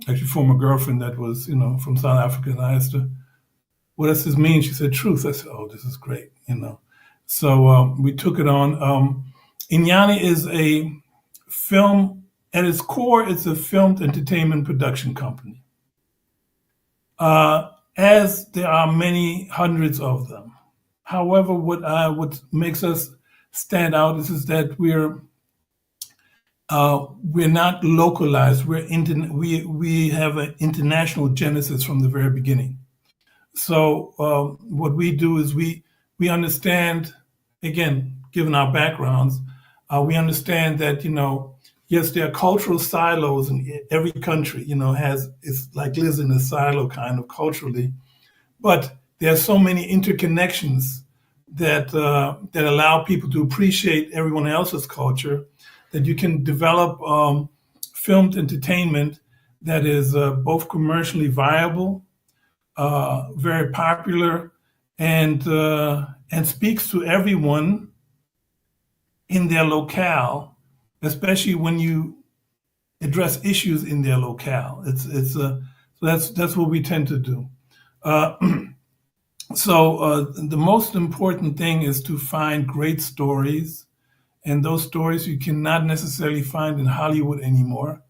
actually former girlfriend that was from South Africa, and I asked her, "What does this mean?" She said, "Truth." I said, "Oh, this is great." So we took it on. Inyani is a film at its core. It's a filmed entertainment production company. As there are many hundreds of them. However, what makes us stand out is that we're not localized. We have an international genesis from the very beginning. So what we do is we understand, again, given our backgrounds, we understand that yes, there are cultural silos in every country. Has it's like lives in a silo kind of culturally, but there are so many interconnections that allow people to appreciate everyone else's culture that you can develop filmed entertainment that is both commercially viable, very popular, and speaks to everyone in their locale, especially when you address issues in their locale. So that's what we tend to do. Uh, so the most important thing is to find great stories, and those stories you cannot necessarily find in Hollywood anymore,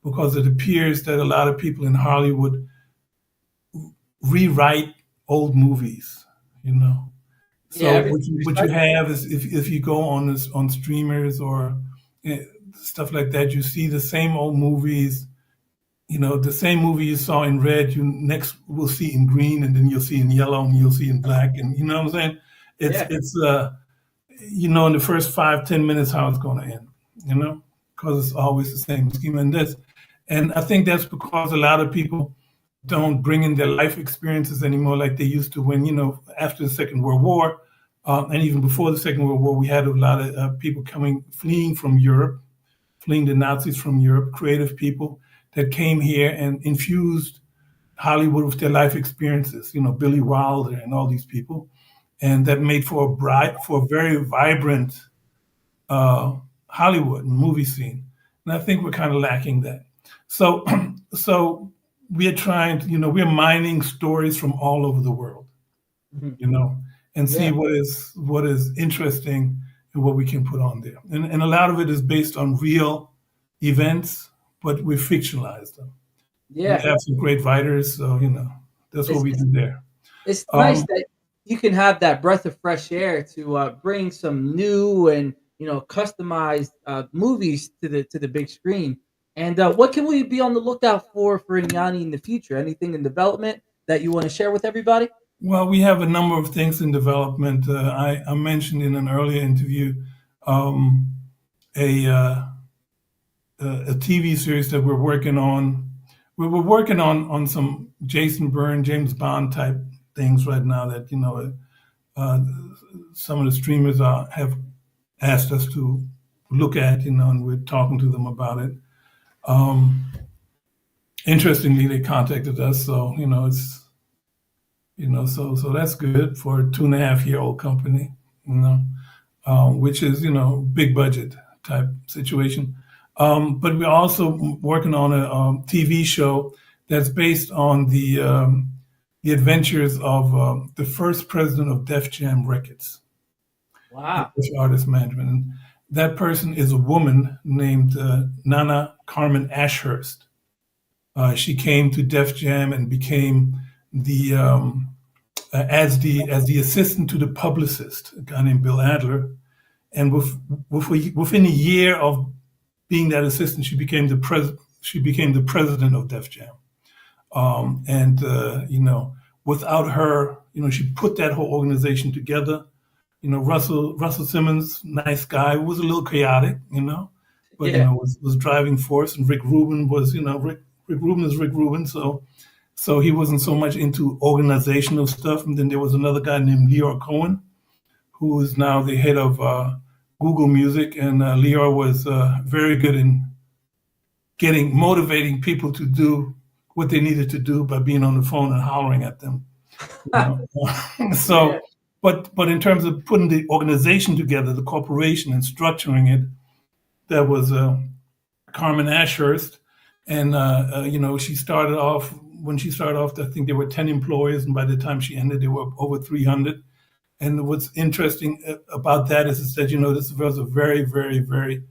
because it appears that a lot of people in Hollywood rewrite old movies. Yeah, So what everything's you recycled. have is if you go on streamers or stuff like that, you see the same old movies. The same movie you saw in red, you next will see in green, and then you'll see in yellow, and you'll see in black, and you know what I'm saying? It's Yeah, it's in the first 5-10 minutes how it's going to end. Because it's always the same scheme and this, and I think that's because a lot of people don't bring in their life experiences anymore like they used to when after the Second World War, and even before the Second World War, we had a lot of people fleeing from Europe, fleeing the Nazis from Europe, creative people that came here and infused Hollywood with their life experiences. Billy Wilder and all these people, and that made for a very vibrant Hollywood movie scene. And I think we're kind of lacking that. So, so we're trying to, we're mining stories from all over the world, mhm, you know, and see yeah, what is interesting and what we can put on there. And a lot of it is based on real events, but we fictionalize them. We yeah. have some great writers, so that's what It's, we it's do there. it's nice Um, that you can have that breath of fresh air to bring some new and customized movies to the big screen. And what can we be on the lookout for Inyani in the future? Anything in development that you want to share with everybody? Well, we have a number of things in development. I mentioned in an earlier interview um, a a TV series that we're working on. We're working on some Jason Bourne, James Bond type things right now that uh, some of the streamers have asked us to look at, and we're talking to them about it. Um, Interestingly, they contacted us, so it's so that's good for a 2.5-year-old company, which is big budget type situation. But we're also working on a TV show that's based on the adventures of the first president of Def Jam Records, Wow. artist management. And that person is a woman named Nana Carmen Ashurst. She came to Def Jam and became the as the assistant to the publicist, a guy named Bill Adler. And within a year of being that assistant, she became the president of Def Jam. And without her, she put that whole organization together. Russell Simmons, nice guy, was a little chaotic, but Yeah. was driving force. And Rick Rubin was, Rick Rubin is Rick Rubin, so he wasn't so much into organizational stuff. And then there was another guy named Leor Cohen, who is now the head of Google Music, and Leor was very good in motivating people to do what they needed to do by being on the phone and hollering at them. So, Yeah. but in terms of putting the organization together, the corporation, and structuring it, that was Carmen Ashurst. And she started off. When she started off, I think there were 10 employees, and by the time she ended, there were over 300. And what's interesting about that is that this was a very, very, very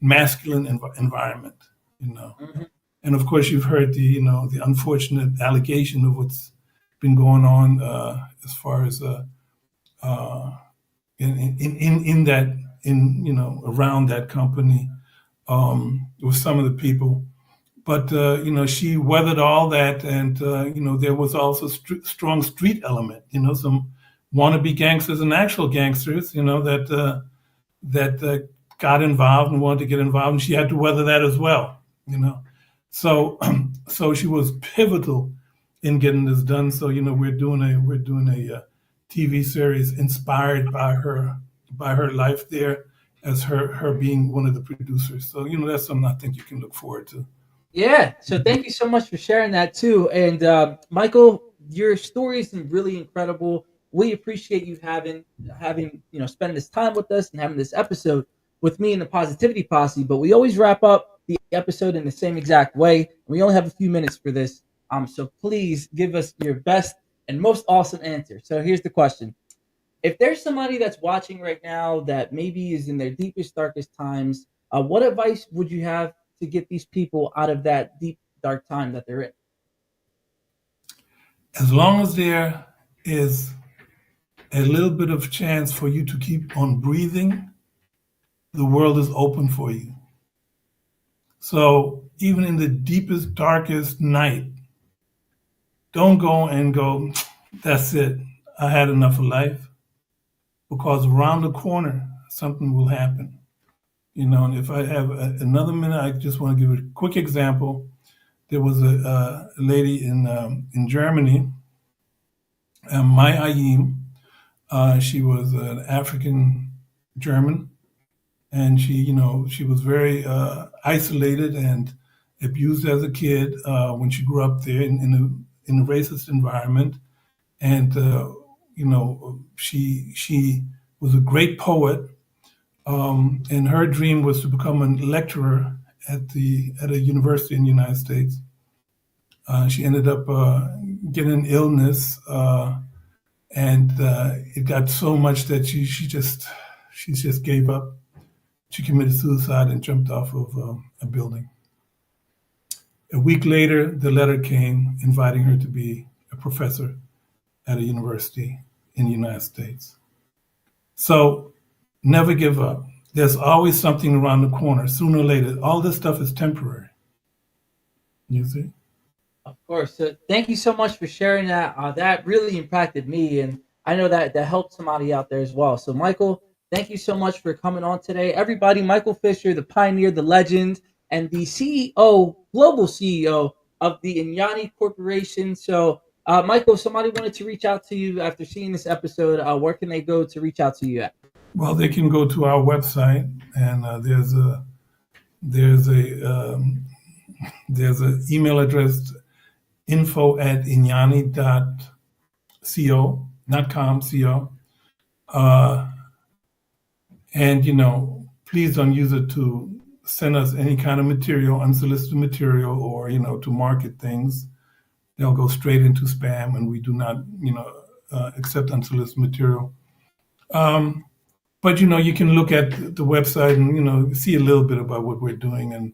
masculine environment. Mhm. And of course, you've heard the unfortunate allegation of what's been going on as far as in that around that company with some of the people. But she weathered all that, and there was also strong street element. Some wannabe gangsters and actual gangsters. That got involved and wanted to get involved, and she had to weather that as well. So so she was pivotal in getting this done. So we're doing a TV series inspired by her life there, as her being one of the producers. So that's something I think you can look forward to. Yeah. So thank you so much for sharing that too. And Michael, your story is really incredible. We appreciate you having spending this time with us and having this episode with me and the Positivity Posse. But we always wrap up the episode in the same exact way. We only have a few minutes for this. So please give us your best and most awesome answer. So here's the question. If there's somebody that's watching right now that maybe is in their deepest, darkest times, what advice would you have to get these people out of that deep, dark time that they're in? As long as there is a little bit of chance for you to keep on breathing, the world is open for you. So even in the deepest, darkest night, don't go, that's it, I had enough of life. Because around the corner, something will happen. And if I have another minute, I just want to give a quick example. There was a lady in Germany, Mai Ayim. She was an African German, and she was very isolated and abused as a kid when she grew up there in a racist environment. And she was a great poet. And her dream was to become a lecturer at a university in the United States. She ended up getting an illness, and it got so much that she just gave up. She committed suicide and jumped off of a building. A week later, the letter came inviting her to be a professor at a university in the United States. So never give up. there's always something around the corner. Sooner or later, all this stuff is temporary. You see? Of course. So thank you so much for sharing that. That really impacted me, and I know that that helped somebody out there as well. So, Michael, thank you so much for coming on today. Everybody, Michael Fisher, the pioneer, the legend, and the CEO, global CEO of the Inyani Corporation. So, Michael, if somebody wanted to reach out to you after seeing this episode, where can they go to reach out to you at? Well, they can go to our website, and there's an email address, info@inyani.co, not com, co. Uh, and please don't use it to send us any kind of material, unsolicited material, or to market things. They'll go straight into spam, and we do not accept unsolicited material. But you can look at the website and see a little bit about what we're doing, and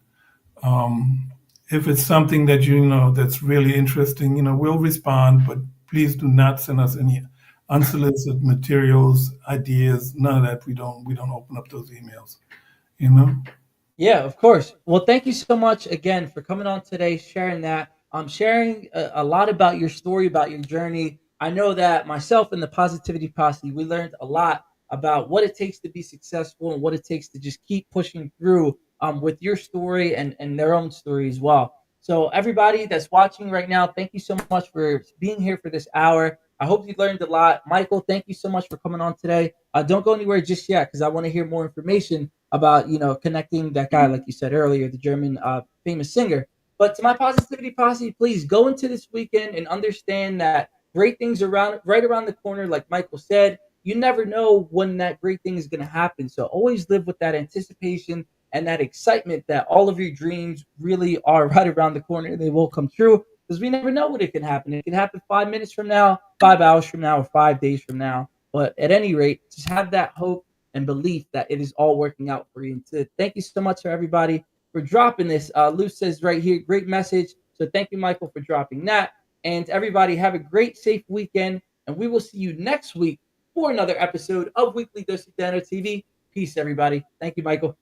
if it's something that that's really interesting, we'll respond. But please do not send us any unsolicited materials, ideas, none of that. We don't open up those emails. You know. Yeah, of course. Well, thank you so much again for coming on today, sharing that. Sharing a lot about your story, about your journey. I know that myself and the Positivity Posse, we learned a lot about what it takes to be successful and what it takes to just keep pushing through with your story and their own story as well. So, everybody that's watching right now, thank you so much for being here for this hour. I hope you learned a lot. Michael, thank you so much for coming on today. Don't go anywhere just yet because I want to hear more information about connecting that guy, like you said earlier, the German famous singer. But to my Positivity Posse, please go into this weekend and understand that great things around right around the corner. Like Michael said, you never know when that great thing is going to happen. So always live with that anticipation and that excitement that all of your dreams really are right around the corner. They will come true because we never know when it can happen. It can happen 5 minutes from now, 5 hours from now, or 5 days from now. But at any rate, just have that hope and belief that it is all working out for you. And so thank you so much for everybody for dropping this. Lou says right here, great message. So thank you, Michael, for dropping that. And everybody, have a great, safe weekend. And we will see you next week for another episode of Weekly Dose of Dano TV. Peace, everybody. Thank you, Michael.